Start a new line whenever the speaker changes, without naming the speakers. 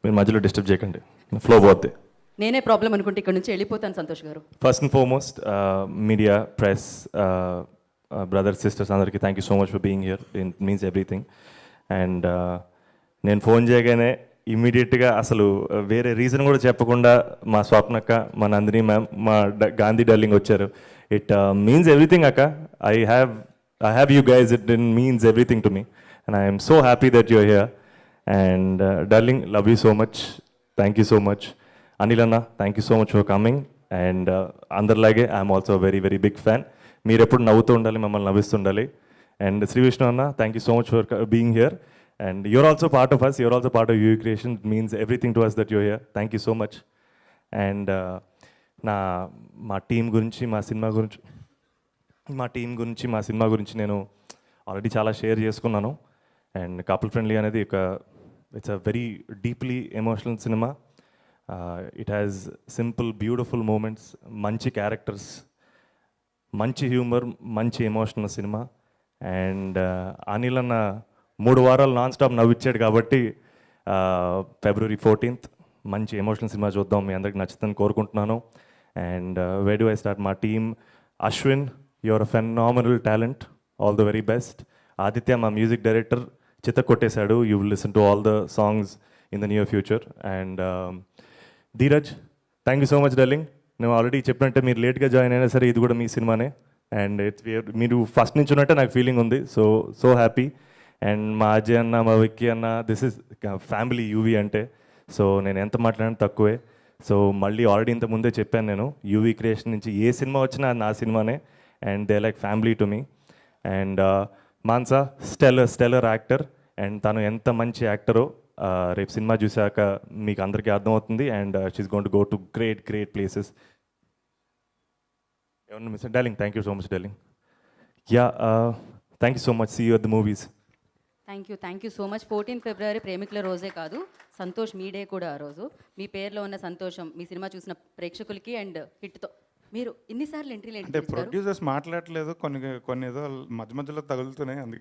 మీరు మధ్యలో డిస్టర్బ్ చేయకండి, ఫ్లో పోద్ది.
నేనే ప్రాబ్లం అనుకుంటే ఇక్కడ నుంచి వెళ్ళిపోతాను Santosh garu.
First and foremost media, press, brothers, sisters అందరికీ thank you so much for being here. It means everything. And నేను ఫోన్ చేయగానే ఇమ్మీడియట్గా అసలు వేరే రీజన్ కూడా చెప్పకుండా మా స్వప్నక్క, మా నందిని మ్యామ్, మా గాంధీ డార్లింగ్ వచ్చారు. ఇట్ మీన్స్ ఎవ్రీథింగ్ అక్క. I have you guys. It means everything to me and I'm so happy that you're here. And darling, love you so much. Thank you so much. Anil అన్న, thank you so much for coming. And అందరిలాగే I'm also very very big fan. మీరు ఎప్పుడు నవ్వుతూ ఉండాలి, మమ్మల్ని నవ్విస్తుండాలి. And Shri Vishnu అన్న, thank you so much for being here. And you're also part of us, you're also part of UV creation. It means everything to us that you're here. Thank you so much. And మా team గురించి, మా cinema గురించి నేను already చాలా share చేసుకున్నాను. And couple friendly అనేది it's a very deeply emotional cinema. It has simple beautiful moments, మంచి characters, మంచి హ్యూమర్, మంచి ఎమోషనల్ సినిమా. అండ్ అనిల్ అన్న 3 వారాలు నాన్ స్టాప్ నవ్విచ్చాడు కాబట్టి February 14th మంచి ఎమోషనల్ సినిమా చూద్దాం. మీ అందరికి నచ్చుతుందని కోరుకుంటున్నాను. And where do I start? మా team, Ashwin, your a phenomenal talent, all the very best. Aditya, మా మ్యూజిక్ డైరెక్టర్, చిత్త కొట్టేశాడు. You will listen to all the songs in the near future. And Dheeraj, thank you so much darling. నేను already చెప్పినట్టే మీరు లేట్గా join అయినా సరే ఇది కూడా మీ సినిమానే. అండ్ మీరు ఫస్ట్ నుంచి ఉన్నట్టే నాకు ఫీలింగ్ ఉంది. So happy. అండ్ మా అజయ్ అన్న, మా విక్కీ అన్న, దిస్ ఇస్ ఫ్యామిలీ యూవీ అంటే. సో నేను ఎంత మాట్లాడినా తక్కువే. సో మళ్ళీ ఆల్రెడీ ఇంత ముందే చెప్పాను, నేను యూవీ క్రియేషన్ నుంచి ఏ సినిమా వచ్చినా అది నా సినిమానే. And they like family to me. And Mansa, stellar actor. And తను ఎంత మంచి యాక్టరో రేపు సినిమా చూశాక మీకు అందరికీ అర్థమవుతుంది. And she's going to go to great places. ఏమన్నా miss darling? Thank you so much darling. Yeah, thank you so much. See you at the movies.
Thank you so much. 14 ఫిబ్రవరి ప్రేమికుల రోజే కాదు, సంతోష్ మీ డే కూడా ఆ రోజు. మీ పేరులో ఉన్న సంతోషం మీ సినిమా చూసిన ప్రేక్షకులకి అండ్ హిట్తో. మీరు ఇన్నిసార్లు ఎంట్రీలు
అంటే ప్రొడ్యూసర్స్ మాట్లాడలేదు, కొన్ని ఏదో మధ్య మధ్యలో తగులుతున్నాయి అందుకే.